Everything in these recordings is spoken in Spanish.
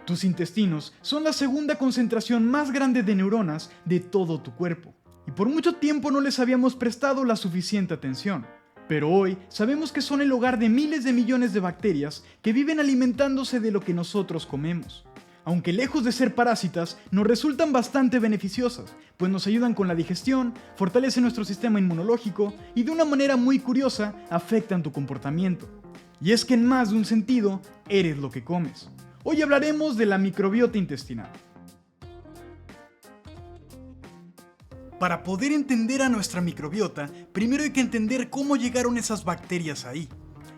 Tus intestinos son la segunda concentración más grande de neuronas de todo tu cuerpo, y por mucho tiempo no les habíamos prestado la suficiente atención. Pero hoy sabemos que son el hogar de miles de millones de bacterias que viven alimentándose de lo que nosotros comemos. Aunque lejos de ser parásitas, nos resultan bastante beneficiosas, pues nos ayudan con la digestión, fortalecen nuestro sistema inmunológico y de una manera muy curiosa afectan tu comportamiento. Y es que en más de un sentido, eres lo que comes. Hoy hablaremos de la microbiota intestinal. Para poder entender a nuestra microbiota, primero hay que entender cómo llegaron esas bacterias ahí.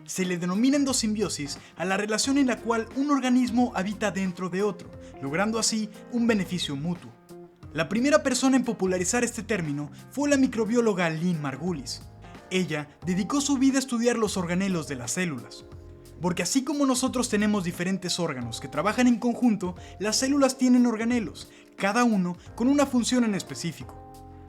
Se le denomina endosimbiosis a la relación en la cual un organismo habita dentro de otro, logrando así un beneficio mutuo. La primera persona en popularizar este término fue la microbióloga Lynn Margulis. Ella dedicó su vida a estudiar los organelos de las células. Porque así como nosotros tenemos diferentes órganos que trabajan en conjunto, las células tienen organelos, cada uno con una función en específico.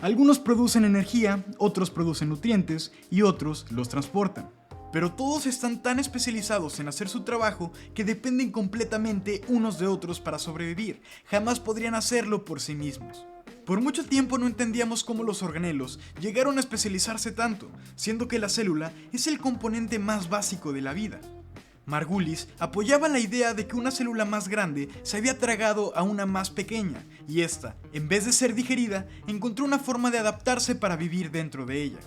Algunos producen energía, otros producen nutrientes y otros los transportan. Pero todos están tan especializados en hacer su trabajo que dependen completamente unos de otros para sobrevivir. Jamás podrían hacerlo por sí mismos. Por mucho tiempo no entendíamos cómo los organelos llegaron a especializarse tanto, siendo que la célula es el componente más básico de la vida. Margulis apoyaba la idea de que una célula más grande se había tragado a una más pequeña, y esta, en vez de ser digerida, encontró una forma de adaptarse para vivir dentro de ella.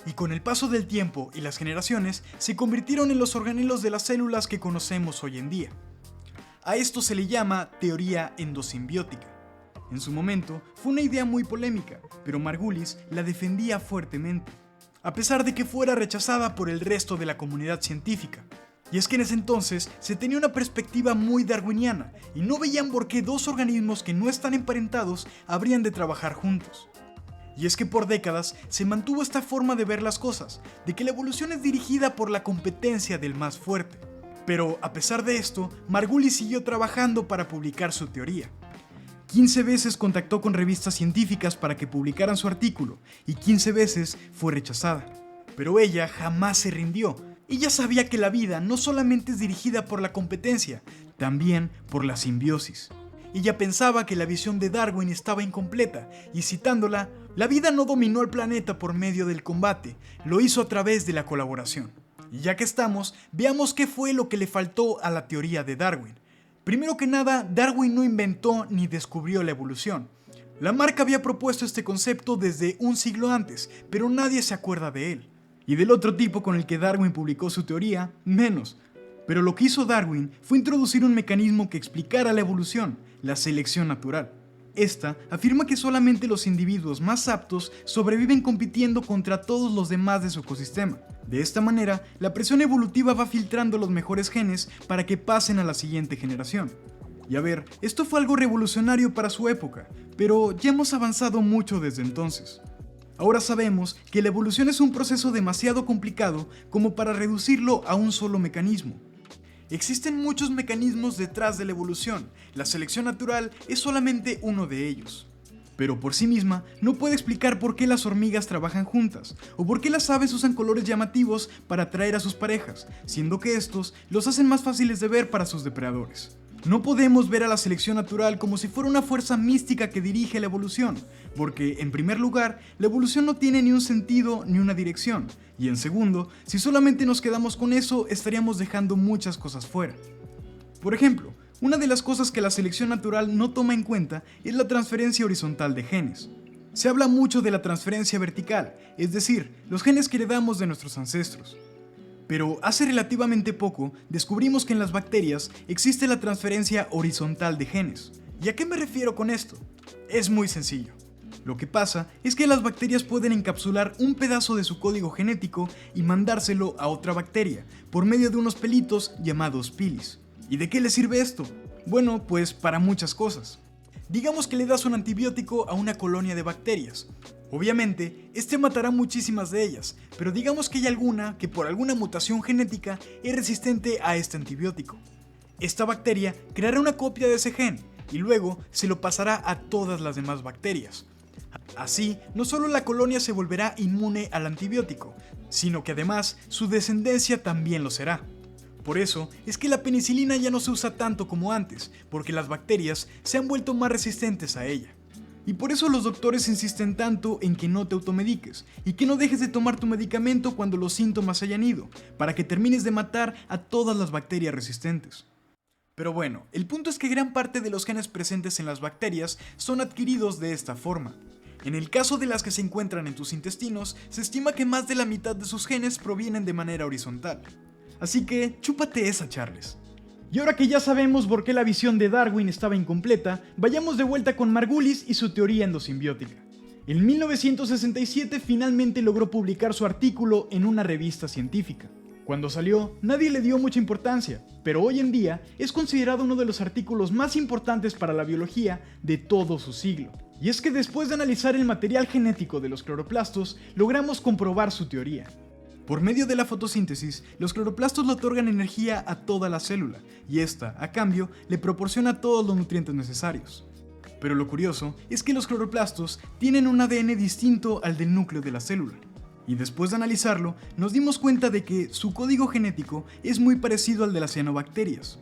Y con el paso del tiempo y las generaciones, se convirtieron en los organelos de las células que conocemos hoy en día. A esto se le llama teoría endosimbiótica. En su momento, fue una idea muy polémica, pero Margulis la defendía fuertemente, a pesar de que fuera rechazada por el resto de la comunidad científica. Y es que en ese entonces se tenía una perspectiva muy darwiniana y no veían por qué dos organismos que no están emparentados habrían de trabajar juntos. Y es que por décadas se mantuvo esta forma de ver las cosas, de que la evolución es dirigida por la competencia del más fuerte. Pero a pesar de esto, Margulis siguió trabajando para publicar su teoría. 15 veces contactó con revistas científicas para que publicaran su artículo y 15 veces fue rechazada. Pero ella jamás se rindió. Ella sabía que la vida no solamente es dirigida por la competencia, también por la simbiosis. Ella pensaba que la visión de Darwin estaba incompleta y citándola, la vida no dominó el planeta por medio del combate, lo hizo a través de la colaboración. Y ya que estamos, veamos qué fue lo que le faltó a la teoría de Darwin. Primero que nada, Darwin no inventó ni descubrió la evolución. Lamarck había propuesto este concepto desde un siglo antes, pero nadie se acuerda de él. Y del otro tipo con el que Darwin publicó su teoría, menos. Pero lo que hizo Darwin fue introducir un mecanismo que explicara la evolución, la selección natural. Esta afirma que solamente los individuos más aptos sobreviven compitiendo contra todos los demás de su ecosistema. De esta manera, la presión evolutiva va filtrando los mejores genes para que pasen a la siguiente generación. Y a ver, esto fue algo revolucionario para su época, pero ya hemos avanzado mucho desde entonces. Ahora sabemos que la evolución es un proceso demasiado complicado como para reducirlo a un solo mecanismo. Existen muchos mecanismos detrás de la evolución, la selección natural es solamente uno de ellos. Pero por sí misma no puede explicar por qué las hormigas trabajan juntas, o por qué las aves usan colores llamativos para atraer a sus parejas, siendo que estos los hacen más fáciles de ver para sus depredadores. No podemos ver a la selección natural como si fuera una fuerza mística que dirige la evolución, porque, en primer lugar, la evolución no tiene ni un sentido ni una dirección, y en segundo, si solamente nos quedamos con eso, estaríamos dejando muchas cosas fuera. Por ejemplo, una de las cosas que la selección natural no toma en cuenta es la transferencia horizontal de genes. Se habla mucho de la transferencia vertical, es decir, los genes que heredamos de nuestros ancestros. Pero hace relativamente poco descubrimos que en las bacterias existe la transferencia horizontal de genes. ¿Y a qué me refiero con esto? Es muy sencillo. Lo que pasa es que las bacterias pueden encapsular un pedazo de su código genético y mandárselo a otra bacteria por medio de unos pelitos llamados pilis. ¿Y de qué le sirve esto? Bueno, pues para muchas cosas. Digamos que le das un antibiótico a una colonia de bacterias. Obviamente, este matará muchísimas de ellas, pero digamos que hay alguna que por alguna mutación genética es resistente a este antibiótico. Esta bacteria creará una copia de ese gen y luego se lo pasará a todas las demás bacterias. Así, no solo la colonia se volverá inmune al antibiótico, sino que además su descendencia también lo será. Por eso es que la penicilina ya no se usa tanto como antes, porque las bacterias se han vuelto más resistentes a ella. Y por eso los doctores insisten tanto en que no te automediques y que no dejes de tomar tu medicamento cuando los síntomas hayan ido, para que termines de matar a todas las bacterias resistentes. Pero bueno, el punto es que gran parte de los genes presentes en las bacterias son adquiridos de esta forma. En el caso de las que se encuentran en tus intestinos, se estima que más de la mitad de sus genes provienen de manera horizontal. Así que, chúpate esa, Charles. Y ahora que ya sabemos por qué la visión de Darwin estaba incompleta, vayamos de vuelta con Margulis y su teoría endosimbiótica. En 1967 finalmente logró publicar su artículo en una revista científica. Cuando salió, nadie le dio mucha importancia, pero hoy en día es considerado uno de los artículos más importantes para la biología de todo su siglo. Y es que después de analizar el material genético de los cloroplastos, logramos comprobar su teoría. Por medio de la fotosíntesis, los cloroplastos le otorgan energía a toda la célula, y esta, a cambio, le proporciona todos los nutrientes necesarios. Pero lo curioso es que los cloroplastos tienen un ADN distinto al del núcleo de la célula. Y después de analizarlo, nos dimos cuenta de que su código genético es muy parecido al de las cianobacterias.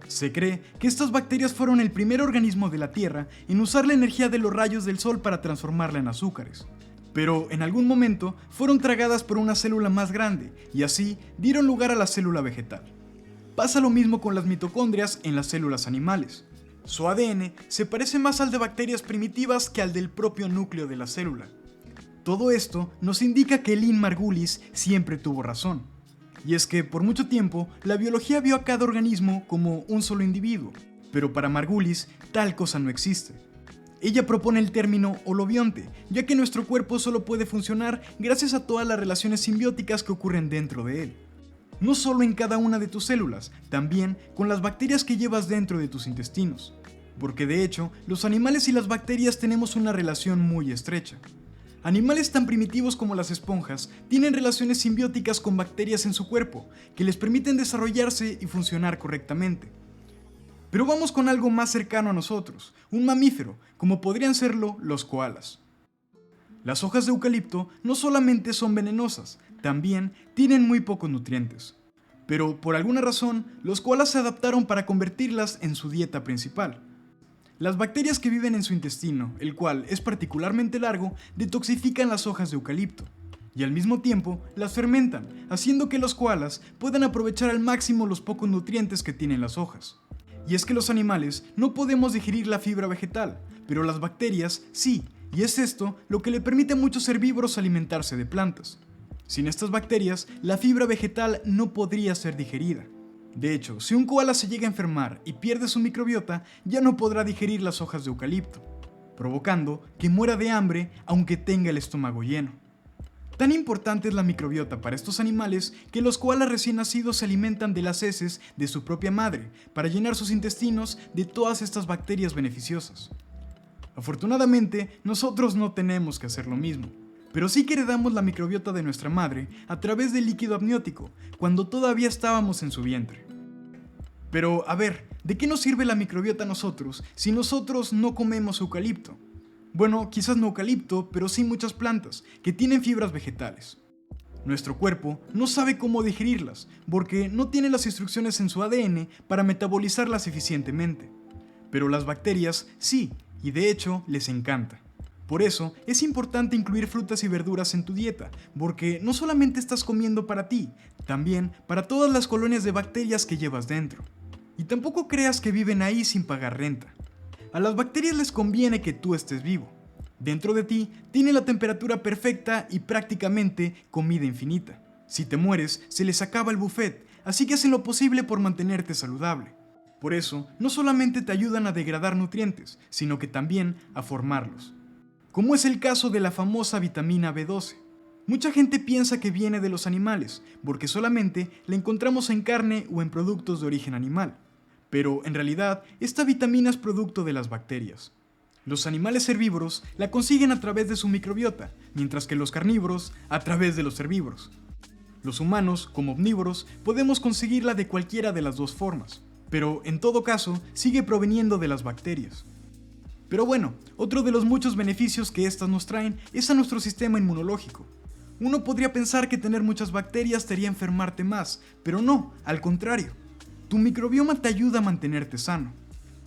Se cree que estas bacterias fueron el primer organismo de la Tierra en usar la energía de los rayos del sol para transformarla en azúcares. Pero en algún momento fueron tragadas por una célula más grande y así dieron lugar a la célula vegetal. Pasa lo mismo con las mitocondrias en las células animales. Su ADN se parece más al de bacterias primitivas que al del propio núcleo de la célula. Todo esto nos indica que Lynn Margulis siempre tuvo razón. Y es que por mucho tiempo la biología vio a cada organismo como un solo individuo, pero para Margulis tal cosa no existe. Ella propone el término holobionte, ya que nuestro cuerpo solo puede funcionar gracias a todas las relaciones simbióticas que ocurren dentro de él. No solo en cada una de tus células, también con las bacterias que llevas dentro de tus intestinos. Porque de hecho, los animales y las bacterias tenemos una relación muy estrecha. Animales tan primitivos como las esponjas tienen relaciones simbióticas con bacterias en su cuerpo, que les permiten desarrollarse y funcionar correctamente. Pero vamos con algo más cercano a nosotros, un mamífero, como podrían serlo los koalas. Las hojas de eucalipto no solamente son venenosas, también tienen muy pocos nutrientes. Pero por alguna razón, los koalas se adaptaron para convertirlas en su dieta principal. Las bacterias que viven en su intestino, el cual es particularmente largo, detoxifican las hojas de eucalipto. Y al mismo tiempo las fermentan, haciendo que los koalas puedan aprovechar al máximo los pocos nutrientes que tienen las hojas. Y es que los animales no podemos digerir la fibra vegetal, pero las bacterias sí, y es esto lo que le permite a muchos herbívoros alimentarse de plantas. Sin estas bacterias, la fibra vegetal no podría ser digerida. De hecho, si un koala se llega a enfermar y pierde su microbiota, ya no podrá digerir las hojas de eucalipto, provocando que muera de hambre aunque tenga el estómago lleno. Tan importante es la microbiota para estos animales que los koalas recién nacidos se alimentan de las heces de su propia madre para llenar sus intestinos de todas estas bacterias beneficiosas. Afortunadamente, nosotros no tenemos que hacer lo mismo, pero sí que heredamos la microbiota de nuestra madre a través del líquido amniótico, cuando todavía estábamos en su vientre. Pero, a ver, ¿de qué nos sirve la microbiota a nosotros si nosotros no comemos eucalipto? Bueno, quizás no eucalipto, pero sí muchas plantas que tienen fibras vegetales. Nuestro cuerpo no sabe cómo digerirlas, porque no tiene las instrucciones en su ADN para metabolizarlas eficientemente. Pero las bacterias sí, y de hecho les encanta. Por eso es importante incluir frutas y verduras en tu dieta, porque no solamente estás comiendo para ti, también para todas las colonias de bacterias que llevas dentro. Y tampoco creas que viven ahí sin pagar renta. A las bacterias les conviene que tú estés vivo. Dentro de ti tiene la temperatura perfecta y prácticamente comida infinita. Si te mueres, se les acaba el buffet, así que hacen lo posible por mantenerte saludable. Por eso, no solamente te ayudan a degradar nutrientes, sino que también a formarlos. Como es el caso de la famosa vitamina B12. Mucha gente piensa que viene de los animales, porque solamente la encontramos en carne o en productos de origen animal. Pero en realidad, esta vitamina es producto de las bacterias. Los animales herbívoros la consiguen a través de su microbiota, mientras que los carnívoros a través de los herbívoros. Los humanos, como omnívoros, podemos conseguirla de cualquiera de las dos formas, pero en todo caso sigue proveniendo de las bacterias. Pero bueno, otro de los muchos beneficios que estas nos traen es a nuestro sistema inmunológico. Uno podría pensar que tener muchas bacterias te haría enfermarte más, pero no, al contrario. Tu microbioma te ayuda a mantenerte sano.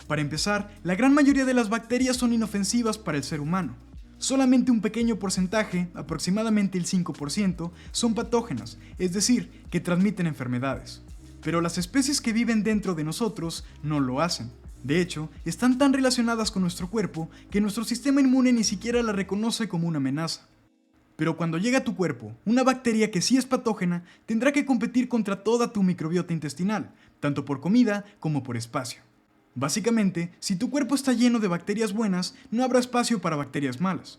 Para empezar, la gran mayoría de las bacterias son inofensivas para el ser humano. Solamente un pequeño porcentaje, aproximadamente el 5%, son patógenas, es decir, que transmiten enfermedades. Pero las especies que viven dentro de nosotros no lo hacen. De hecho, están tan relacionadas con nuestro cuerpo que nuestro sistema inmune ni siquiera la reconoce como una amenaza. Pero cuando llega a tu cuerpo, una bacteria que sí es patógena tendrá que competir contra toda tu microbiota intestinal, tanto por comida como por espacio. Básicamente, si tu cuerpo está lleno de bacterias buenas, no habrá espacio para bacterias malas.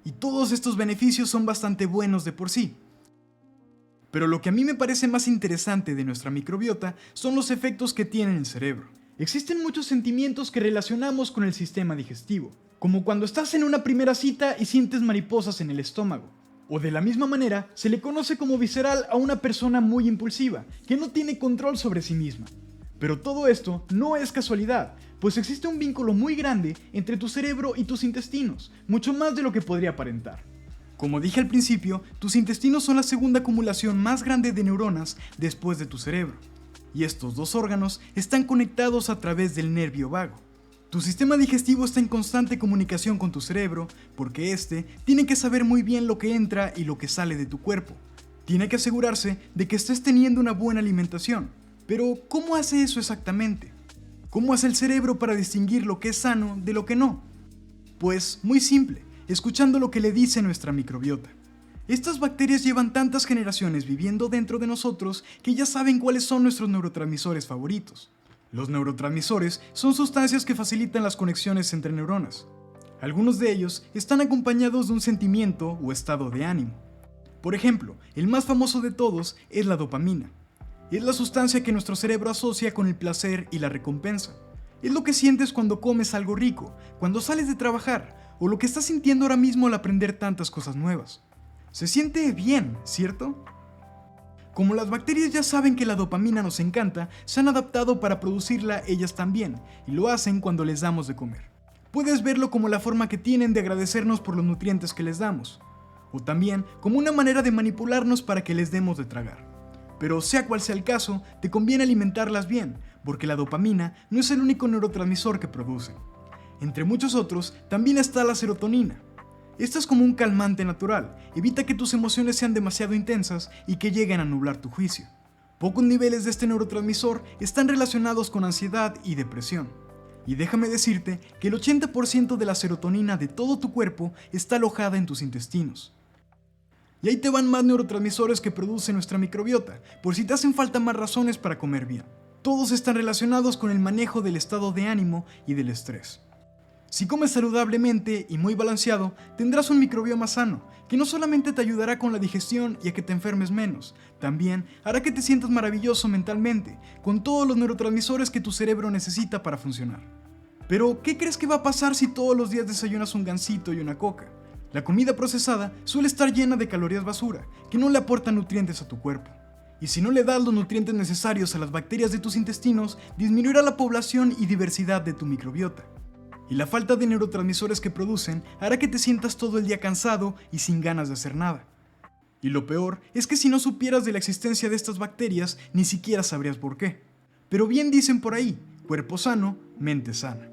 Y todos estos beneficios son bastante buenos de por sí. Pero lo que a mí me parece más interesante de nuestra microbiota son los efectos que tiene en el cerebro. Existen muchos sentimientos que relacionamos con el sistema digestivo, como cuando estás en una primera cita y sientes mariposas en el estómago. O de la misma manera, se le conoce como visceral a una persona muy impulsiva, que no tiene control sobre sí misma. Pero todo esto no es casualidad, pues existe un vínculo muy grande entre tu cerebro y tus intestinos, mucho más de lo que podría aparentar. Como dije al principio, tus intestinos son la segunda acumulación más grande de neuronas después de tu cerebro, y estos dos órganos están conectados a través del nervio vago. Tu sistema digestivo está en constante comunicación con tu cerebro, porque este tiene que saber muy bien lo que entra y lo que sale de tu cuerpo. Tiene que asegurarse de que estés teniendo una buena alimentación. Pero, ¿cómo hace eso exactamente? ¿Cómo hace el cerebro para distinguir lo que es sano de lo que no? Pues, muy simple, escuchando lo que le dice nuestra microbiota. Estas bacterias llevan tantas generaciones viviendo dentro de nosotros que ya saben cuáles son nuestros neurotransmisores favoritos. Los neurotransmisores son sustancias que facilitan las conexiones entre neuronas. Algunos de ellos están acompañados de un sentimiento o estado de ánimo. Por ejemplo, el más famoso de todos es la dopamina. Es la sustancia que nuestro cerebro asocia con el placer y la recompensa. Es lo que sientes cuando comes algo rico, cuando sales de trabajar, o lo que estás sintiendo ahora mismo al aprender tantas cosas nuevas. Se siente bien, ¿cierto? Como las bacterias ya saben que la dopamina nos encanta, se han adaptado para producirla ellas también, y lo hacen cuando les damos de comer. Puedes verlo como la forma que tienen de agradecernos por los nutrientes que les damos, o también como una manera de manipularnos para que les demos de tragar. Pero sea cual sea el caso, te conviene alimentarlas bien, porque la dopamina no es el único neurotransmisor que producen. Entre muchos otros, también está la serotonina. Esta es como un calmante natural, evita que tus emociones sean demasiado intensas y que lleguen a nublar tu juicio. Pocos niveles de este neurotransmisor están relacionados con ansiedad y depresión. Y déjame decirte que el 80% de la serotonina de todo tu cuerpo está alojada en tus intestinos. Y ahí te van más neurotransmisores que produce nuestra microbiota, por si te hacen falta más razones para comer bien. Todos están relacionados con el manejo del estado de ánimo y del estrés. Si comes saludablemente y muy balanceado, tendrás un microbioma sano, que no solamente te ayudará con la digestión y a que te enfermes menos, también hará que te sientas maravilloso mentalmente, con todos los neurotransmisores que tu cerebro necesita para funcionar. Pero, ¿qué crees que va a pasar si todos los días desayunas un gansito y una coca? La comida procesada suele estar llena de calorías basura, que no le aportan nutrientes a tu cuerpo. Y si no le das los nutrientes necesarios a las bacterias de tus intestinos, disminuirá la población y diversidad de tu microbiota. Y la falta de neurotransmisores que producen hará que te sientas todo el día cansado y sin ganas de hacer nada. Y lo peor es que si no supieras de la existencia de estas bacterias, ni siquiera sabrías por qué. Pero bien dicen por ahí, cuerpo sano, mente sana.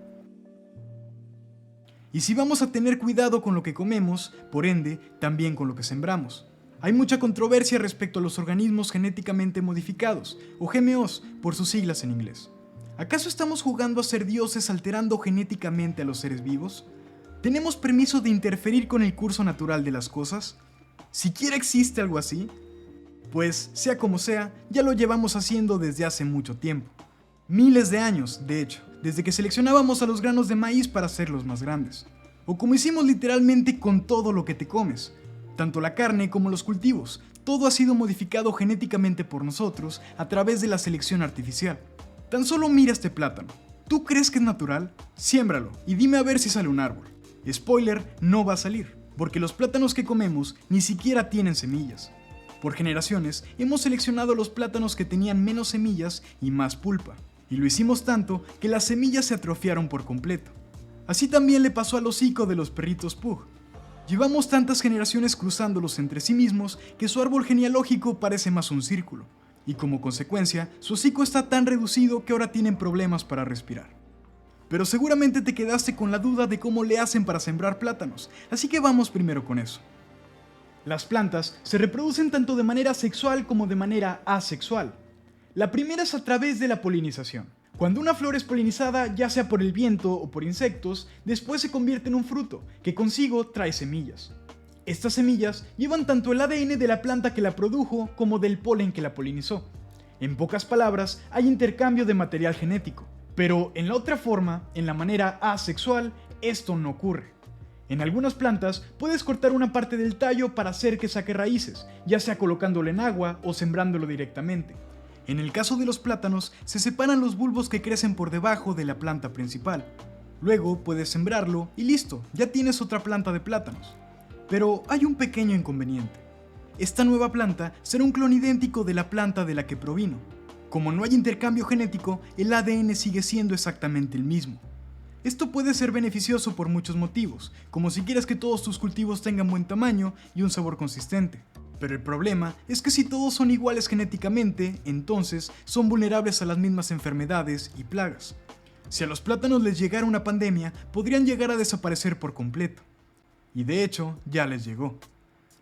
Y si vamos a tener cuidado con lo que comemos, por ende, también con lo que sembramos. Hay mucha controversia respecto a los organismos genéticamente modificados, o GMOs, por sus siglas en inglés. ¿Acaso estamos jugando a ser dioses alterando genéticamente a los seres vivos? ¿Tenemos permiso de interferir con el curso natural de las cosas? ¿Siquiera existe algo así? Pues, sea como sea, ya lo llevamos haciendo desde hace mucho tiempo. Miles de años, de hecho, desde que seleccionábamos a los granos de maíz para hacerlos más grandes. O como hicimos literalmente con todo lo que te comes. Tanto la carne como los cultivos, todo ha sido modificado genéticamente por nosotros a través de la selección artificial. Tan solo mira este plátano. ¿Tú crees que es natural? Siémbralo y dime a ver si sale un árbol. Spoiler, no va a salir, porque los plátanos que comemos ni siquiera tienen semillas. Por generaciones hemos seleccionado los plátanos que tenían menos semillas y más pulpa. Y lo hicimos tanto que las semillas se atrofiaron por completo. Así también le pasó al hocico de los perritos Pug. Llevamos tantas generaciones cruzándolos entre sí mismos que su árbol genealógico parece más un círculo, y como consecuencia, su hocico está tan reducido que ahora tienen problemas para respirar. Pero seguramente te quedaste con la duda de cómo le hacen para sembrar plátanos, así que vamos primero con eso. Las plantas se reproducen tanto de manera sexual como de manera asexual. La primera es a través de la polinización. Cuando una flor es polinizada, ya sea por el viento o por insectos, después se convierte en un fruto, que consigo trae semillas. Estas semillas llevan tanto el ADN de la planta que la produjo como del polen que la polinizó. En pocas palabras, hay intercambio de material genético. Pero en la otra forma, en la manera asexual, esto no ocurre. En algunas plantas puedes cortar una parte del tallo para hacer que saque raíces, ya sea colocándolo en agua o sembrándolo directamente. En el caso de los plátanos, se separan los bulbos que crecen por debajo de la planta principal. Luego puedes sembrarlo y listo, ya tienes otra planta de plátanos. Pero hay un pequeño inconveniente. Esta nueva planta será un clon idéntico de la planta de la que provino. Como no hay intercambio genético, el ADN sigue siendo exactamente el mismo. Esto puede ser beneficioso por muchos motivos, como si quieres que todos tus cultivos tengan buen tamaño y un sabor consistente. Pero el problema es que si todos son iguales genéticamente, entonces son vulnerables a las mismas enfermedades y plagas. Si a los plátanos les llegara una pandemia, podrían llegar a desaparecer por completo. Y de hecho, ya les llegó.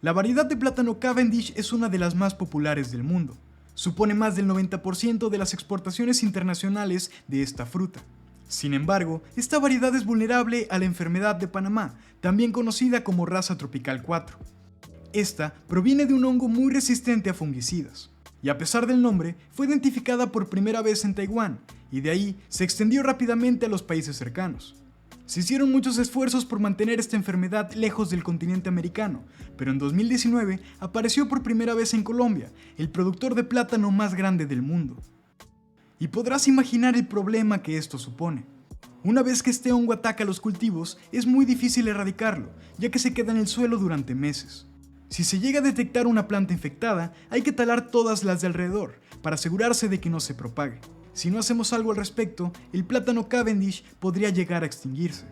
La variedad de plátano Cavendish es una de las más populares del mundo. Supone más del 90% de las exportaciones internacionales de esta fruta. Sin embargo, esta variedad es vulnerable a la enfermedad de Panamá, también conocida como raza tropical 4. Esta proviene de un hongo muy resistente a fungicidas, y a pesar del nombre, fue identificada por primera vez en Taiwán, y de ahí se extendió rápidamente a los países cercanos. Se hicieron muchos esfuerzos por mantener esta enfermedad lejos del continente americano, pero en 2019 apareció por primera vez en Colombia, el productor de plátano más grande del mundo. Y podrás imaginar el problema que esto supone. Una vez que este hongo ataca los cultivos, es muy difícil erradicarlo, ya que se queda en el suelo durante meses. Si se llega a detectar una planta infectada, hay que talar todas las de alrededor, para asegurarse de que no se propague. Si no hacemos algo al respecto, el plátano Cavendish podría llegar a extinguirse.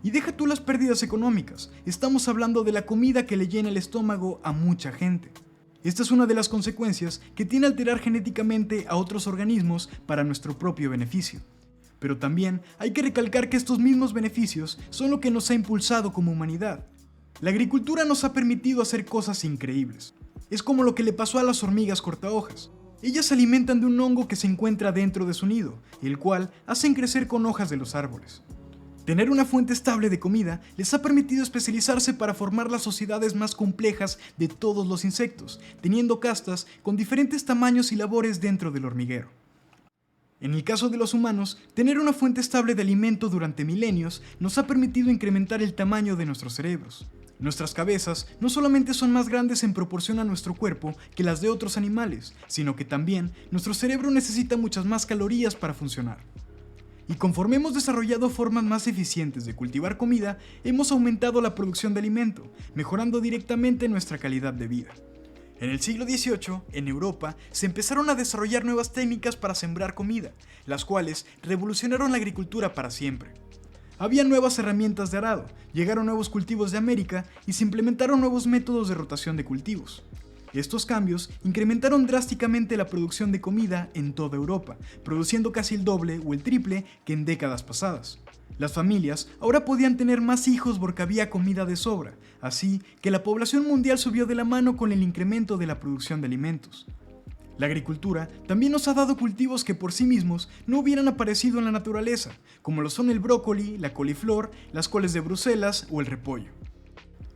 Y deja tú las pérdidas económicas, estamos hablando de la comida que le llena el estómago a mucha gente. Esta es una de las consecuencias que tiene alterar genéticamente a otros organismos para nuestro propio beneficio. Pero también hay que recalcar que estos mismos beneficios son lo que nos ha impulsado como humanidad. La agricultura nos ha permitido hacer cosas increíbles. Es como lo que le pasó a las hormigas cortahojas. Ellas se alimentan de un hongo que se encuentra dentro de su nido, el cual hacen crecer con hojas de los árboles. Tener una fuente estable de comida les ha permitido especializarse para formar las sociedades más complejas de todos los insectos, teniendo castas con diferentes tamaños y labores dentro del hormiguero. En el caso de los humanos, tener una fuente estable de alimento durante milenios nos ha permitido incrementar el tamaño de nuestros cerebros. Nuestras cabezas no solamente son más grandes en proporción a nuestro cuerpo que las de otros animales, sino que también nuestro cerebro necesita muchas más calorías para funcionar. Y conforme hemos desarrollado formas más eficientes de cultivar comida, hemos aumentado la producción de alimento, mejorando directamente nuestra calidad de vida. En el siglo XVIII, en Europa, se empezaron a desarrollar nuevas técnicas para sembrar comida, las cuales revolucionaron la agricultura para siempre. Había nuevas herramientas de arado, llegaron nuevos cultivos de América y se implementaron nuevos métodos de rotación de cultivos. Estos cambios incrementaron drásticamente la producción de comida en toda Europa, produciendo casi el doble o el triple que en décadas pasadas. Las familias ahora podían tener más hijos porque había comida de sobra, así que la población mundial subió de la mano con el incremento de la producción de alimentos. La agricultura también nos ha dado cultivos que por sí mismos no hubieran aparecido en la naturaleza, como lo son el brócoli, la coliflor, las coles de Bruselas o el repollo.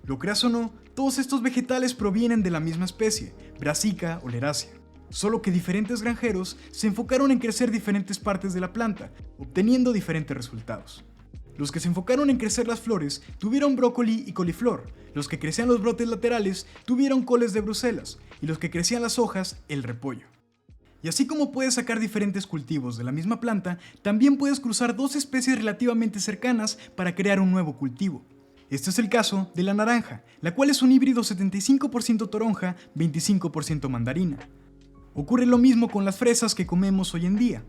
Lo creas o no, todos estos vegetales provienen de la misma especie, Brassica oleracea, solo que diferentes granjeros se enfocaron en crecer diferentes partes de la planta, obteniendo diferentes resultados. Los que se enfocaron en crecer las flores tuvieron brócoli y coliflor, los que crecían los brotes laterales tuvieron coles de Bruselas y los que crecían las hojas, el repollo. Y así como puedes sacar diferentes cultivos de la misma planta, también puedes cruzar dos especies relativamente cercanas para crear un nuevo cultivo. Este es el caso de la naranja, la cual es un híbrido 75% toronja, 25% mandarina. Ocurre lo mismo con las fresas que comemos hoy en día.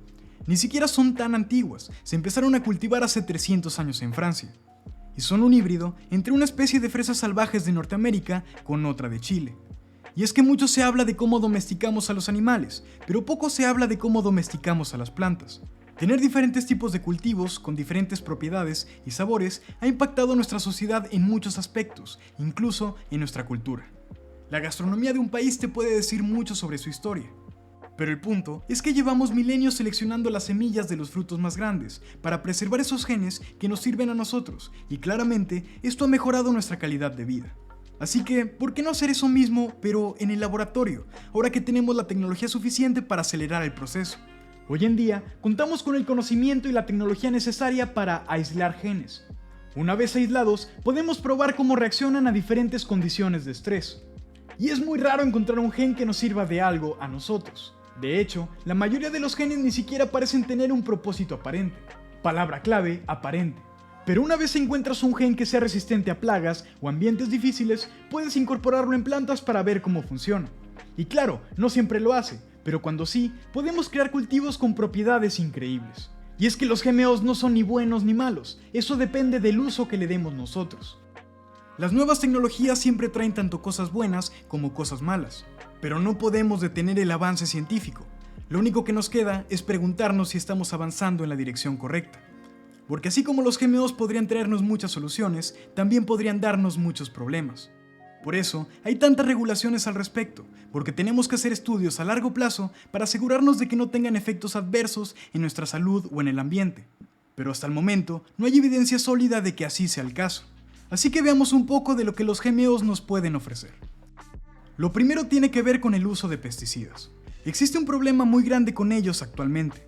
Ni siquiera son tan antiguas, se empezaron a cultivar hace 300 años en Francia. y son un híbrido entre una especie de fresas salvajes de Norteamérica con otra de Chile. Y es que mucho se habla de cómo domesticamos a los animales, pero poco se habla de cómo domesticamos a las plantas. Tener diferentes tipos de cultivos con diferentes propiedades y sabores ha impactado nuestra sociedad en muchos aspectos, incluso en nuestra cultura. La gastronomía de un país te puede decir mucho sobre su historia. Pero el punto es que llevamos milenios seleccionando las semillas de los frutos más grandes para preservar esos genes que nos sirven a nosotros, y claramente esto ha mejorado nuestra calidad de vida. Así que, ¿por qué no hacer eso mismo, pero en el laboratorio, ahora que tenemos la tecnología suficiente para acelerar el proceso? Hoy en día, contamos con el conocimiento y la tecnología necesaria para aislar genes. Una vez aislados, podemos probar cómo reaccionan a diferentes condiciones de estrés. Y es muy raro encontrar un gen que nos sirva de algo a nosotros. De hecho, la mayoría de los genes ni siquiera parecen tener un propósito aparente. Palabra clave, aparente. Pero una vez encuentras un gen que sea resistente a plagas o ambientes difíciles, puedes incorporarlo en plantas para ver cómo funciona. Y claro, no siempre lo hace, pero cuando sí, podemos crear cultivos con propiedades increíbles. Y es que los GMOs no son ni buenos ni malos, eso depende del uso que le demos nosotros. Las nuevas tecnologías siempre traen tanto cosas buenas como cosas malas, pero no podemos detener el avance científico. Lo único que nos queda es preguntarnos si estamos avanzando en la dirección correcta. Porque así como los GMOs podrían traernos muchas soluciones, también podrían darnos muchos problemas. Por eso, hay tantas regulaciones al respecto, porque tenemos que hacer estudios a largo plazo para asegurarnos de que no tengan efectos adversos en nuestra salud o en el ambiente. Pero hasta el momento, no hay evidencia sólida de que así sea el caso. Así que veamos un poco de lo que los GMOs nos pueden ofrecer. Lo primero tiene que ver con el uso de pesticidas. Existe un problema muy grande con ellos actualmente.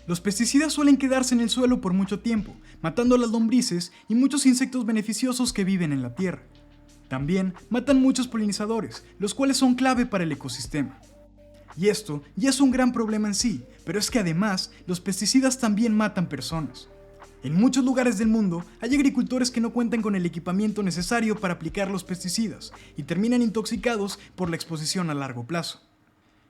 Los pesticidas suelen quedarse en el suelo por mucho tiempo, matando a las lombrices y muchos insectos beneficiosos que viven en la tierra. También matan muchos polinizadores, los cuales son clave para el ecosistema. Y esto ya es un gran problema en sí, pero es que además los pesticidas también matan personas. En muchos lugares del mundo hay agricultores que no cuentan con el equipamiento necesario para aplicar los pesticidas y terminan intoxicados por la exposición a largo plazo.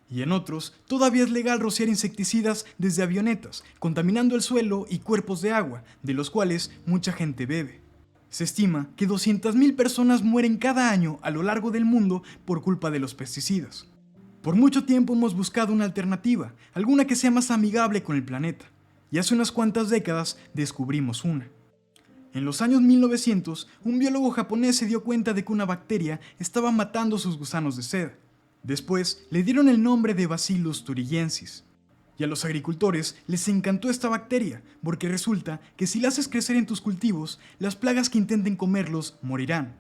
Y en otros, todavía es legal rociar insecticidas desde avionetas, contaminando el suelo y cuerpos de agua, de los cuales mucha gente bebe. Se estima que 200.000 personas mueren cada año a lo largo del mundo por culpa de los pesticidas. Por mucho tiempo hemos buscado una alternativa, alguna que sea más amigable con el planeta, y hace unas cuantas décadas descubrimos una. En los años 1900, un biólogo japonés se dio cuenta de que una bacteria estaba matando sus gusanos de seda. Después le dieron el nombre de Bacillus thuringiensis. Y a los agricultores les encantó esta bacteria, porque resulta que si la haces crecer en tus cultivos, las plagas que intenten comerlos morirán.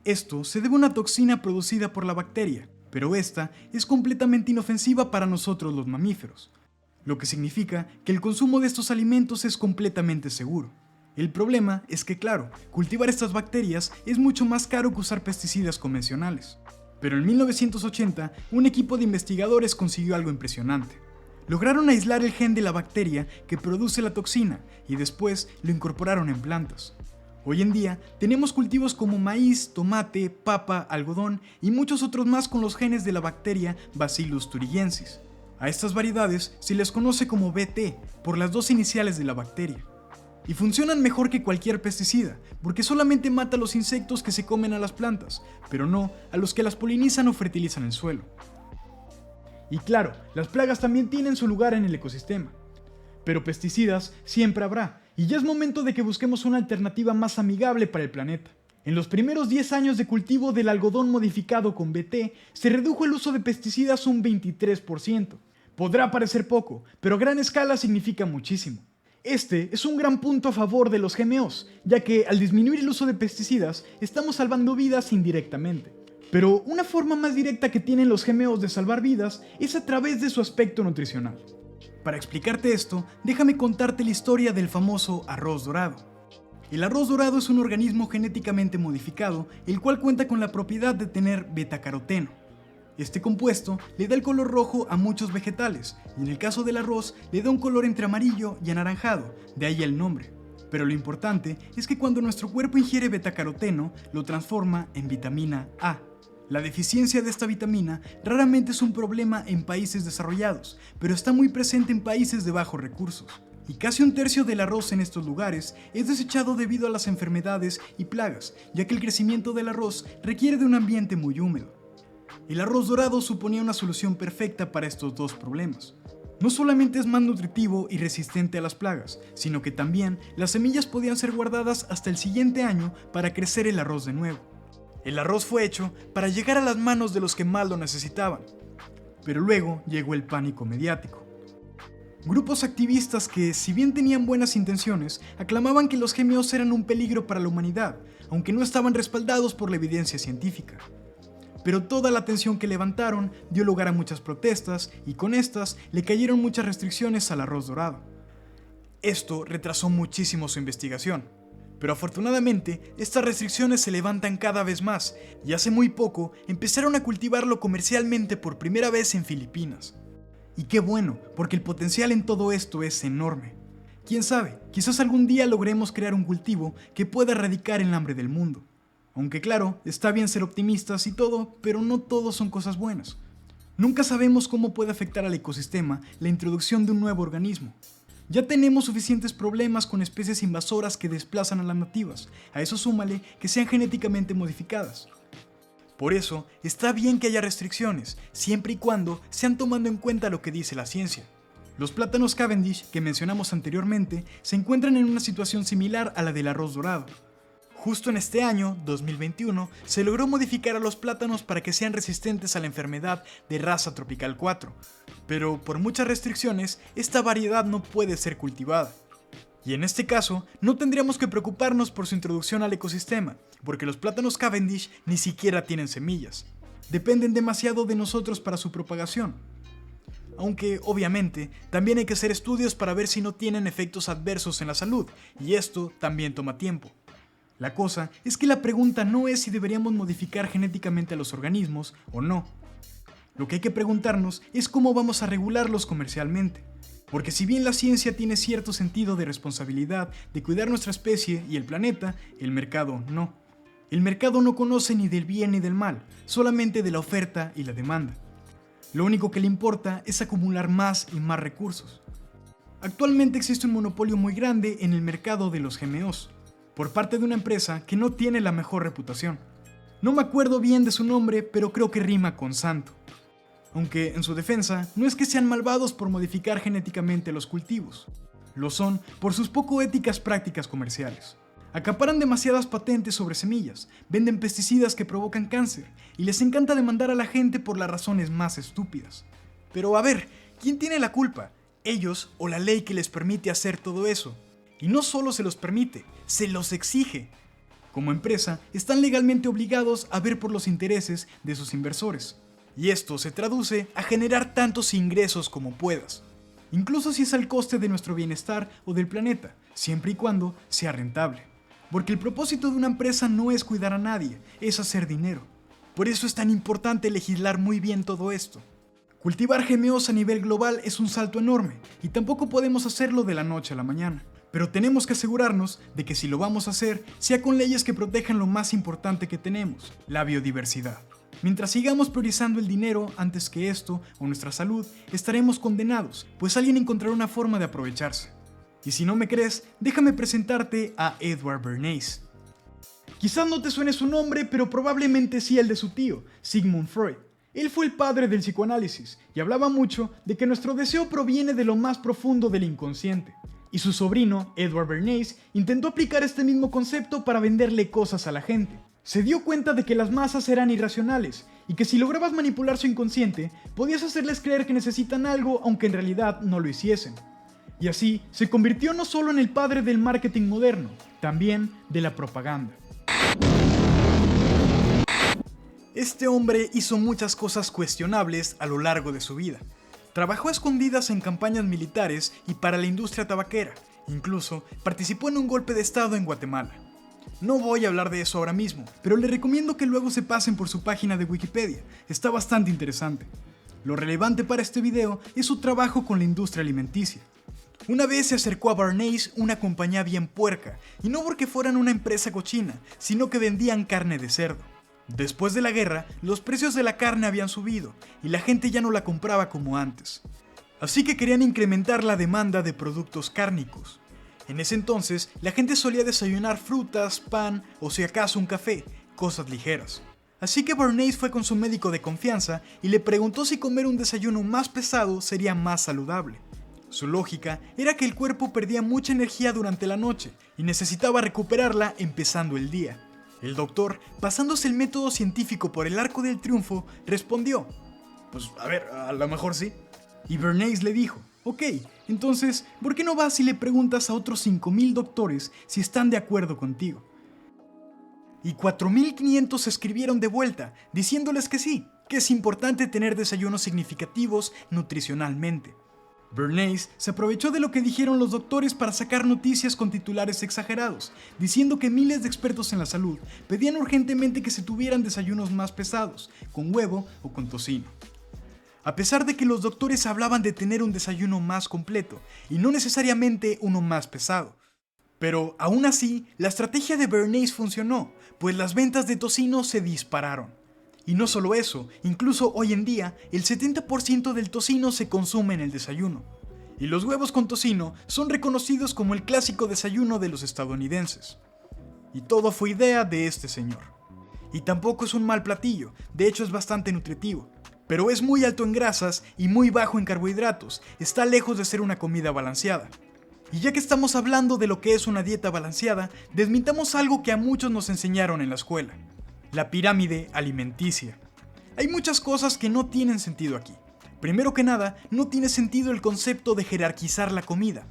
Esto se debe a una toxina producida por la bacteria, pero esta es completamente inofensiva para nosotros los mamíferos, lo que significa que el consumo de estos alimentos es completamente seguro. El problema es que, claro, cultivar estas bacterias es mucho más caro que usar pesticidas convencionales. Pero en 1980, un equipo de investigadores consiguió algo impresionante. Lograron aislar el gen de la bacteria que produce la toxina y después lo incorporaron en plantas. Hoy en día tenemos cultivos como maíz, tomate, papa, algodón y muchos otros más con los genes de la bacteria Bacillus thuringiensis. A estas variedades se les conoce como BT por las dos iniciales de la bacteria. Y funcionan mejor que cualquier pesticida, porque solamente mata a los insectos que se comen a las plantas, pero no a los que las polinizan o fertilizan el suelo. Y claro, las plagas también tienen su lugar en el ecosistema. Pero pesticidas siempre habrá, y ya es momento de que busquemos una alternativa más amigable para el planeta. En los primeros 10 años de cultivo del algodón modificado con BT, se redujo el uso de pesticidas un 23%. Podrá parecer poco, pero a gran escala significa muchísimo. Este es un gran punto a favor de los GMOs, ya que al disminuir el uso de pesticidas, estamos salvando vidas indirectamente. Pero una forma más directa que tienen los GMOs de salvar vidas es a través de su aspecto nutricional. Para explicarte esto, déjame contarte la historia del famoso arroz dorado. El arroz dorado es un organismo genéticamente modificado, el cual cuenta con la propiedad de tener betacaroteno. Este compuesto le da el color rojo a muchos vegetales, y en el caso del arroz le da un color entre amarillo y anaranjado, de ahí el nombre. Pero lo importante es que cuando nuestro cuerpo ingiere betacaroteno, lo transforma en vitamina A. La deficiencia de esta vitamina raramente es un problema en países desarrollados, pero está muy presente en países de bajos recursos. y casi un tercio del arroz en estos lugares es desechado debido a las enfermedades y plagas, ya que el crecimiento del arroz requiere de un ambiente muy húmedo. El arroz dorado suponía una solución perfecta para estos dos problemas. No solamente es más nutritivo y resistente a las plagas, sino que también las semillas podían ser guardadas hasta el siguiente año para crecer el arroz de nuevo. El arroz fue hecho para llegar a las manos de los que más lo necesitaban. Pero luego llegó el pánico mediático. Grupos activistas que, si bien tenían buenas intenciones, aclamaban que los GMOs eran un peligro para la humanidad, aunque no estaban respaldados por la evidencia científica. Pero toda la atención que levantaron dio lugar a muchas protestas y con estas le cayeron muchas restricciones al arroz dorado. Esto retrasó muchísimo su investigación, pero afortunadamente estas restricciones se levantan cada vez más y hace muy poco empezaron a cultivarlo comercialmente por primera vez en Filipinas. Y qué bueno, porque el potencial en todo esto es enorme. Quién sabe, quizás algún día logremos crear un cultivo que pueda erradicar el hambre del mundo. Aunque claro, está bien ser optimistas y todo, pero no todo son cosas buenas. Nunca sabemos cómo puede afectar al ecosistema la introducción de un nuevo organismo. Ya tenemos suficientes problemas con especies invasoras que desplazan a las nativas, a eso súmale que sean genéticamente modificadas. Por eso, está bien que haya restricciones, siempre y cuando sean tomando en cuenta lo que dice la ciencia. Los plátanos Cavendish, que mencionamos anteriormente, se encuentran en una situación similar a la del arroz dorado. Justo en este año, 2021, se logró modificar a los plátanos para que sean resistentes a la enfermedad de Rasa tropical 4, pero por muchas restricciones, esta variedad no puede ser cultivada. Y en este caso, no tendríamos que preocuparnos por su introducción al ecosistema, porque los plátanos Cavendish ni siquiera tienen semillas. Dependen demasiado de nosotros para su propagación. Aunque, obviamente, también hay que hacer estudios para ver si no tienen efectos adversos en la salud, y esto también toma tiempo. La cosa es que la pregunta no es si deberíamos modificar genéticamente a los organismos o no. Lo que hay que preguntarnos es cómo vamos a regularlos comercialmente. Porque si bien la ciencia tiene cierto sentido de responsabilidad de cuidar nuestra especie y el planeta, el mercado no. El mercado no conoce ni del bien ni del mal, solamente de la oferta y la demanda. Lo único que le importa es acumular más y más recursos. Actualmente existe un monopolio muy grande en el mercado de los GMOs, por parte de una empresa que no tiene la mejor reputación. No me acuerdo bien de su nombre, pero creo que rima con santo. Aunque, en su defensa, no es que sean malvados por modificar genéticamente los cultivos. Lo son por sus poco éticas prácticas comerciales. Acaparan demasiadas patentes sobre semillas, venden pesticidas que provocan cáncer, y les encanta demandar a la gente por las razones más estúpidas. Pero a ver, ¿quién tiene la culpa? ¿Ellos o la ley que les permite hacer todo eso? Y no solo se los permite, se los exige. Como empresa, están legalmente obligados a ver por los intereses de sus inversores. Y esto se traduce a generar tantos ingresos como puedas. Incluso si es al coste de nuestro bienestar o del planeta, siempre y cuando sea rentable. Porque el propósito de una empresa no es cuidar a nadie, es hacer dinero. Por eso es tan importante legislar muy bien todo esto. Cultivar GMOs a nivel global es un salto enorme, y tampoco podemos hacerlo de la noche a la mañana. Pero tenemos que asegurarnos de que si lo vamos a hacer, sea con leyes que protejan lo más importante que tenemos, la biodiversidad. Mientras sigamos priorizando el dinero antes que esto o nuestra salud, estaremos condenados, pues alguien encontrará una forma de aprovecharse. Y si no me crees, déjame presentarte a Edward Bernays. Quizás no te suene su nombre, pero probablemente sí el de su tío, Sigmund Freud. Él fue el padre del psicoanálisis y hablaba mucho de que nuestro deseo proviene de lo más profundo del inconsciente. Y su sobrino, Edward Bernays, intentó aplicar este mismo concepto para venderle cosas a la gente. Se dio cuenta de que las masas eran irracionales y que si lograbas manipular su inconsciente, podías hacerles creer que necesitan algo aunque en realidad no lo hiciesen. Y así se convirtió no solo en el padre del marketing moderno, también de la propaganda. Este hombre hizo muchas cosas cuestionables a lo largo de su vida. Trabajó a escondidas en campañas militares y para la industria tabaquera. Incluso participó en un golpe de estado en Guatemala. No voy a hablar de eso ahora mismo, pero le recomiendo que luego se pasen por su página de Wikipedia. Está bastante interesante. Lo relevante para este video es su trabajo con la industria alimenticia. Una vez se acercó a Bernays una compañía bien puerca, y no porque fueran una empresa cochina, sino que vendían carne de cerdo. Después de la guerra, los precios de la carne habían subido y la gente ya no la compraba como antes. Así que querían incrementar la demanda de productos cárnicos. En ese entonces, la gente solía desayunar frutas, pan o si acaso un café, cosas ligeras. Así que Bernays fue con su médico de confianza y le preguntó si comer un desayuno más pesado sería más saludable. Su lógica era que el cuerpo perdía mucha energía durante la noche y necesitaba recuperarla empezando el día. El doctor, pasándose el método científico por el arco del triunfo, respondió: pues a ver, a lo mejor sí. Y Bernays le dijo: ok, entonces, ¿por qué no vas y le preguntas a otros 5,000 doctores si están de acuerdo contigo? Y 4,500 escribieron de vuelta, diciéndoles que sí, que es importante tener desayunos significativos nutricionalmente. Bernays se aprovechó de lo que dijeron los doctores para sacar noticias con titulares exagerados, diciendo que miles de expertos en la salud pedían urgentemente que se tuvieran desayunos más pesados, con huevo o con tocino. A pesar de que los doctores hablaban de tener un desayuno más completo, y no necesariamente uno más pesado. Pero, aún así, la estrategia de Bernays funcionó, pues las ventas de tocino se dispararon. Y no solo eso, incluso hoy en día, el 70% del tocino se consume en el desayuno. Y los huevos con tocino son reconocidos como el clásico desayuno de los estadounidenses. Y todo fue idea de este señor. Y tampoco es un mal platillo, de hecho es bastante nutritivo. Pero es muy alto en grasas y muy bajo en carbohidratos, está lejos de ser una comida balanceada. Y ya que estamos hablando de lo que es una dieta balanceada, desmintamos algo que a muchos nos enseñaron en la escuela: la pirámide alimenticia. Hay muchas cosas que no tienen sentido aquí. Primero que nada, no tiene sentido el concepto de jerarquizar la comida.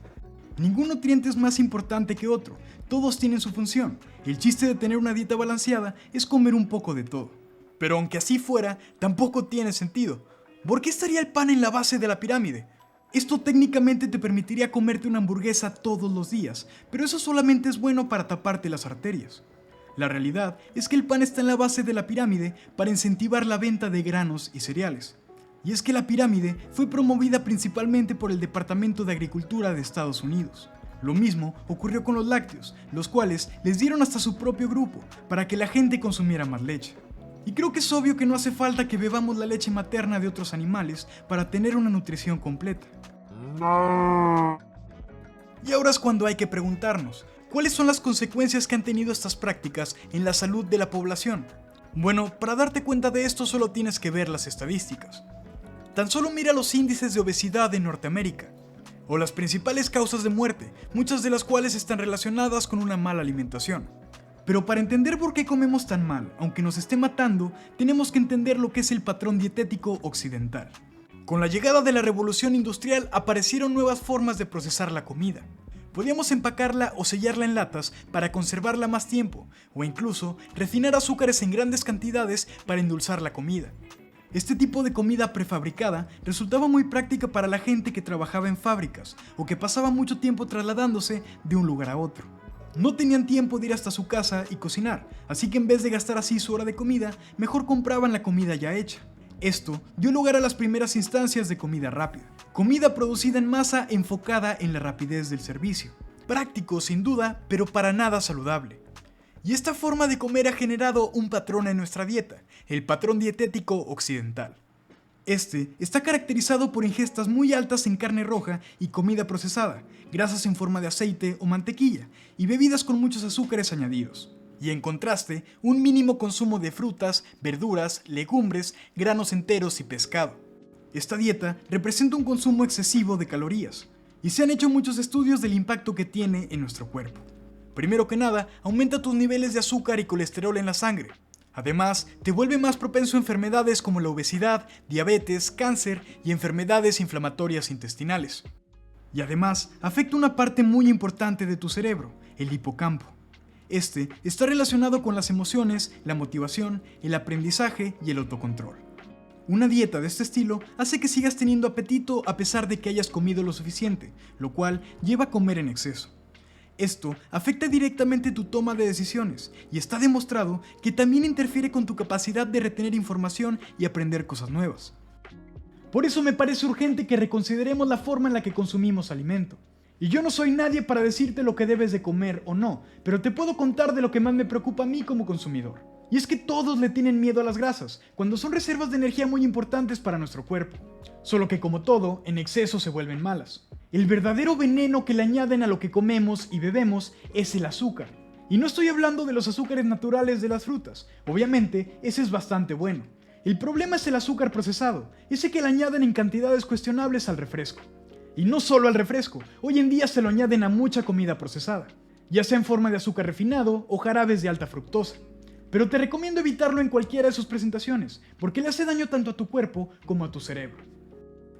Ningún nutriente es más importante que otro, todos tienen su función. El chiste de tener una dieta balanceada es comer un poco de todo. Pero aunque así fuera, tampoco tiene sentido. ¿Por qué estaría el pan en la base de la pirámide? Esto técnicamente te permitiría comerte una hamburguesa todos los días, pero eso solamente es bueno para taparte las arterias. La realidad es que el pan está en la base de la pirámide para incentivar la venta de granos y cereales. Y es que la pirámide fue promovida principalmente por el Departamento de Agricultura de Estados Unidos. Lo mismo ocurrió con los lácteos, los cuales les dieron hasta su propio grupo para que la gente consumiera más leche. Y creo que es obvio que no hace falta que bebamos la leche materna de otros animales para tener una nutrición completa. Y ahora es cuando hay que preguntarnos: ¿cuáles son las consecuencias que han tenido estas prácticas en la salud de la población? Bueno, para darte cuenta de esto solo tienes que ver las estadísticas. Tan solo mira los índices de obesidad en Norteamérica, o las principales causas de muerte, muchas de las cuales están relacionadas con una mala alimentación. Pero para entender por qué comemos tan mal, aunque nos esté matando, tenemos que entender lo que es el patrón dietético occidental. Con la llegada de la revolución industrial aparecieron nuevas formas de procesar la comida. Podíamos empacarla o sellarla en latas para conservarla más tiempo, o incluso refinar azúcares en grandes cantidades para endulzar la comida. Este tipo de comida prefabricada resultaba muy práctica para la gente que trabajaba en fábricas o que pasaba mucho tiempo trasladándose de un lugar a otro. No tenían tiempo de ir hasta su casa y cocinar, así que en vez de gastar así su hora de comida, mejor compraban la comida ya hecha. Esto dio lugar a las primeras instancias de comida rápida. Comida producida en masa enfocada en la rapidez del servicio. Práctico sin duda, pero para nada saludable. Y esta forma de comer ha generado un patrón en nuestra dieta, el patrón dietético occidental. Este está caracterizado por ingestas muy altas en carne roja y comida procesada, grasas en forma de aceite o mantequilla, y bebidas con muchos azúcares añadidos. Y en contraste, un mínimo consumo de frutas, verduras, legumbres, granos enteros y pescado. Esta dieta representa un consumo excesivo de calorías, y se han hecho muchos estudios del impacto que tiene en nuestro cuerpo. Primero que nada, aumenta tus niveles de azúcar y colesterol en la sangre. Además, te vuelve más propenso a enfermedades como la obesidad, diabetes, cáncer y enfermedades inflamatorias intestinales. Y además, afecta una parte muy importante de tu cerebro, el hipocampo. Este está relacionado con las emociones, la motivación, el aprendizaje y el autocontrol. Una dieta de este estilo hace que sigas teniendo apetito a pesar de que hayas comido lo suficiente, lo cual lleva a comer en exceso. Esto afecta directamente tu toma de decisiones y está demostrado que también interfiere con tu capacidad de retener información y aprender cosas nuevas. Por eso me parece urgente que reconsideremos la forma en la que consumimos alimento. Y yo no soy nadie para decirte lo que debes de comer o no, pero te puedo contar de lo que más me preocupa a mí como consumidor. Y es que todos le tienen miedo a las grasas, cuando son reservas de energía muy importantes para nuestro cuerpo. Solo que como todo, en exceso se vuelven malas. El verdadero veneno que le añaden a lo que comemos y bebemos es el azúcar. Y no estoy hablando de los azúcares naturales de las frutas, obviamente ese es bastante bueno. El problema es el azúcar procesado, ese que le añaden en cantidades cuestionables al refresco. Y no solo al refresco, hoy en día se lo añaden a mucha comida procesada, ya sea en forma de azúcar refinado o jarabes de alta fructosa. Pero te recomiendo evitarlo en cualquiera de sus presentaciones, porque le hace daño tanto a tu cuerpo como a tu cerebro.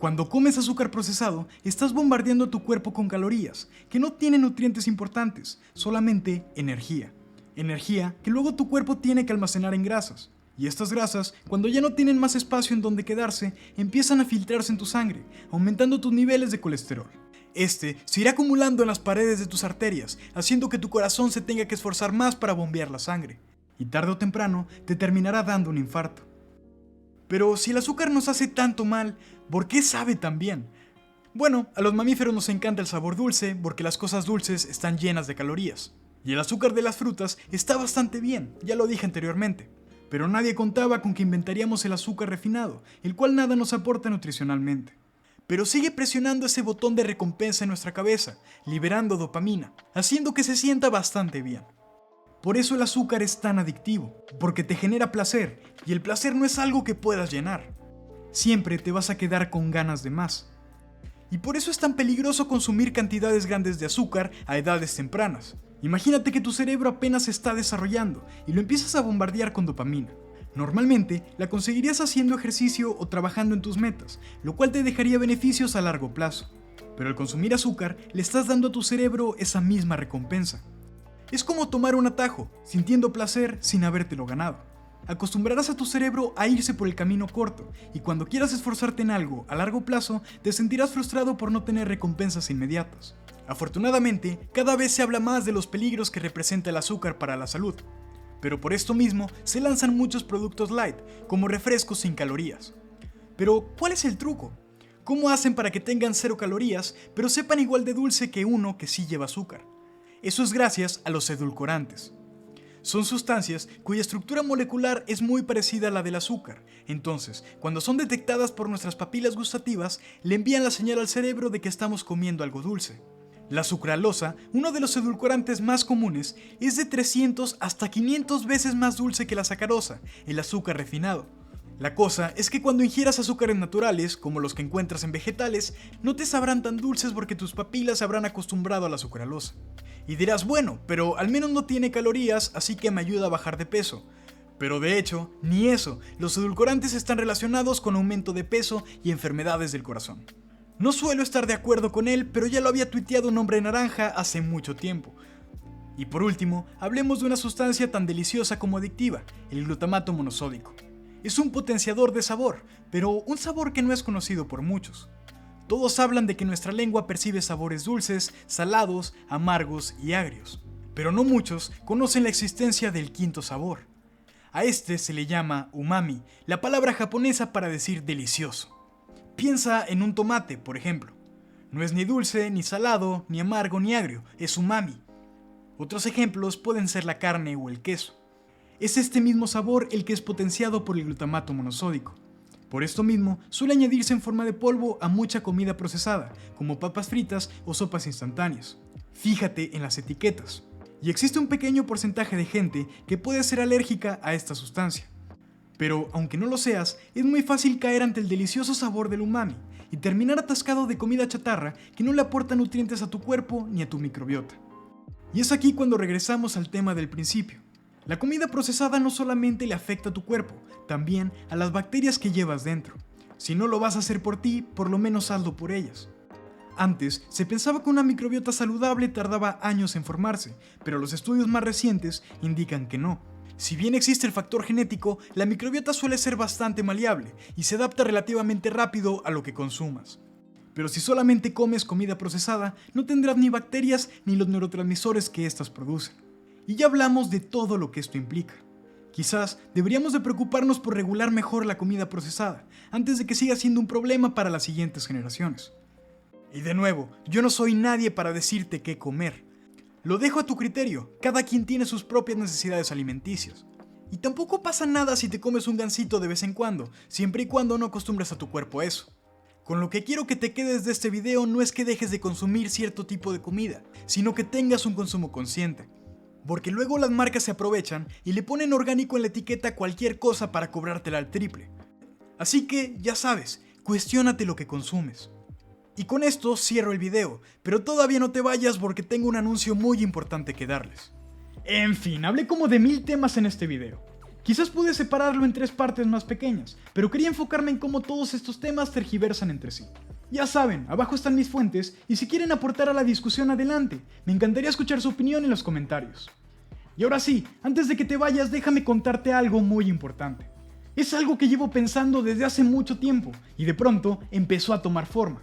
Cuando comes azúcar procesado, estás bombardeando tu cuerpo con calorías, que no tienen nutrientes importantes, solamente energía. Energía que luego tu cuerpo tiene que almacenar en grasas. Y estas grasas, cuando ya no tienen más espacio en donde quedarse, empiezan a filtrarse en tu sangre, aumentando tus niveles de colesterol. Este se irá acumulando en las paredes de tus arterias, haciendo que tu corazón se tenga que esforzar más para bombear la sangre. Y tarde o temprano te terminará dando un infarto. Pero si el azúcar nos hace tanto mal, ¿por qué sabe tan bien? Bueno, a los mamíferos nos encanta el sabor dulce porque las cosas dulces están llenas de calorías. Y el azúcar de las frutas está bastante bien, ya lo dije anteriormente. Pero nadie contaba con que inventaríamos el azúcar refinado, el cual nada nos aporta nutricionalmente. Pero sigue presionando ese botón de recompensa en nuestra cabeza, liberando dopamina, haciendo que se sienta bastante bien. Por eso el azúcar es tan adictivo, porque te genera placer, y el placer no es algo que puedas llenar. Siempre te vas a quedar con ganas de más. Y por eso es tan peligroso consumir cantidades grandes de azúcar a edades tempranas. Imagínate que tu cerebro apenas se está desarrollando y lo empiezas a bombardear con dopamina. Normalmente la conseguirías haciendo ejercicio o trabajando en tus metas, lo cual te dejaría beneficios a largo plazo. Pero al consumir azúcar, le estás dando a tu cerebro esa misma recompensa. Es como tomar un atajo, sintiendo placer sin habértelo ganado. Acostumbrarás a tu cerebro a irse por el camino corto, y cuando quieras esforzarte en algo a largo plazo, te sentirás frustrado por no tener recompensas inmediatas. Afortunadamente, cada vez se habla más de los peligros que representa el azúcar para la salud. Pero por esto mismo, se lanzan muchos productos light, como refrescos sin calorías. Pero, ¿cuál es el truco? ¿Cómo hacen para que tengan 0 calorías, pero sepan igual de dulce que uno que sí lleva azúcar? Eso es gracias a los edulcorantes. Son sustancias cuya estructura molecular es muy parecida a la del azúcar. Entonces, cuando son detectadas por nuestras papilas gustativas, le envían la señal al cerebro de que estamos comiendo algo dulce. La sucralosa, uno de los edulcorantes más comunes, es de 300 hasta 500 veces más dulce que la sacarosa, el azúcar refinado. La cosa es que cuando ingieras azúcares naturales, como los que encuentras en vegetales, no te sabrán tan dulces porque tus papilas se habrán acostumbrado a la sucralosa. Y dirás, bueno, pero al menos no tiene calorías, así que me ayuda a bajar de peso. Pero de hecho, ni eso, los edulcorantes están relacionados con aumento de peso y enfermedades del corazón. No suelo estar de acuerdo con él, pero ya lo había tuiteado un hombre naranja hace mucho tiempo. Y por último, hablemos de una sustancia tan deliciosa como adictiva, el glutamato monosódico. Es un potenciador de sabor, pero un sabor que no es conocido por muchos. Todos hablan de que nuestra lengua percibe sabores dulces, salados, amargos y agrios, pero no muchos conocen la existencia del quinto sabor. A este se le llama umami, la palabra japonesa para decir delicioso. Piensa en un tomate, por ejemplo. No es ni dulce, ni salado, ni amargo, ni agrio, es umami. Otros ejemplos pueden ser la carne o el queso. Es este mismo sabor el que es potenciado por el glutamato monosódico. Por esto mismo, suele añadirse en forma de polvo a mucha comida procesada, como papas fritas o sopas instantáneas. Fíjate en las etiquetas. Y existe un pequeño porcentaje de gente que puede ser alérgica a esta sustancia. Pero, aunque no lo seas, es muy fácil caer ante el delicioso sabor del umami y terminar atascado de comida chatarra que no le aporta nutrientes a tu cuerpo ni a tu microbiota. Y es aquí cuando regresamos al tema del principio. La comida procesada no solamente le afecta a tu cuerpo, también a las bacterias que llevas dentro. Si no lo vas a hacer por ti, por lo menos hazlo por ellas. Antes, se pensaba que una microbiota saludable tardaba años en formarse, pero los estudios más recientes indican que no. Si bien existe el factor genético, la microbiota suele ser bastante maleable y se adapta relativamente rápido a lo que consumas. Pero si solamente comes comida procesada, no tendrás ni bacterias ni los neurotransmisores que éstas producen. Y ya hablamos de todo lo que esto implica. Quizás deberíamos de preocuparnos por regular mejor la comida procesada, antes de que siga siendo un problema para las siguientes generaciones. Y de nuevo, yo no soy nadie para decirte qué comer. Lo dejo a tu criterio, cada quien tiene sus propias necesidades alimenticias. Y tampoco pasa nada si te comes un gansito de vez en cuando, siempre y cuando no acostumbres a tu cuerpo a eso. Con lo que quiero que te quedes de este video no es que dejes de consumir cierto tipo de comida, sino que tengas un consumo consciente. Porque luego las marcas se aprovechan y le ponen orgánico en la etiqueta a cualquier cosa para cobrártela al triple. Así que, ya sabes, cuestiónate lo que consumes. Y con esto cierro el video, pero todavía no te vayas porque tengo un anuncio muy importante que darles. En fin, hablé como de 1000 temas en este video. Quizás pude separarlo en 3 partes más pequeñas, pero quería enfocarme en cómo todos estos temas tergiversan entre sí. Ya saben, abajo están mis fuentes y si quieren aportar a la discusión adelante, me encantaría escuchar su opinión en los comentarios. Y ahora sí, antes de que te vayas déjame contarte algo muy importante. Es algo que llevo pensando desde hace mucho tiempo y de pronto empezó a tomar forma.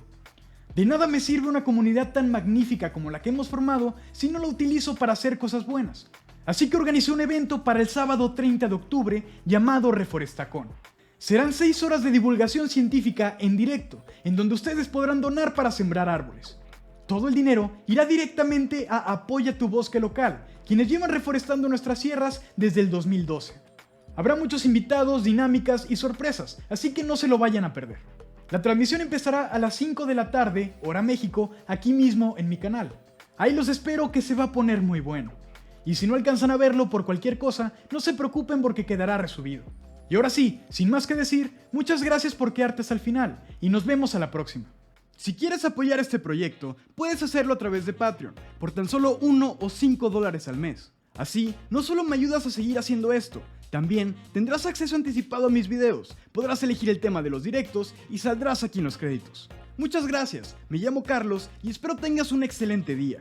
De nada me sirve una comunidad tan magnífica como la que hemos formado si no la utilizo para hacer cosas buenas. Así que organicé un evento para el sábado 30 de octubre llamado Reforestacón. Serán 6 horas de divulgación científica en directo, en donde ustedes podrán donar para sembrar árboles. Todo el dinero irá directamente a Apoya tu Bosque Local, quienes llevan reforestando nuestras sierras desde el 2012. Habrá muchos invitados, dinámicas y sorpresas, así que no se lo vayan a perder. La transmisión empezará a las 5 de la tarde, hora México, aquí mismo en mi canal. Ahí los espero, que se va a poner muy bueno. Y si no alcanzan a verlo por cualquier cosa, no se preocupen porque quedará resubido. Y ahora sí, sin más que decir, muchas gracias por quedarte hasta el final y nos vemos a la próxima. Si quieres apoyar este proyecto, puedes hacerlo a través de Patreon, por tan solo $1 o $5 al mes. Así, no solo me ayudas a seguir haciendo esto, también tendrás acceso anticipado a mis videos, podrás elegir el tema de los directos y saldrás aquí en los créditos. Muchas gracias, me llamo Carlos y espero tengas un excelente día.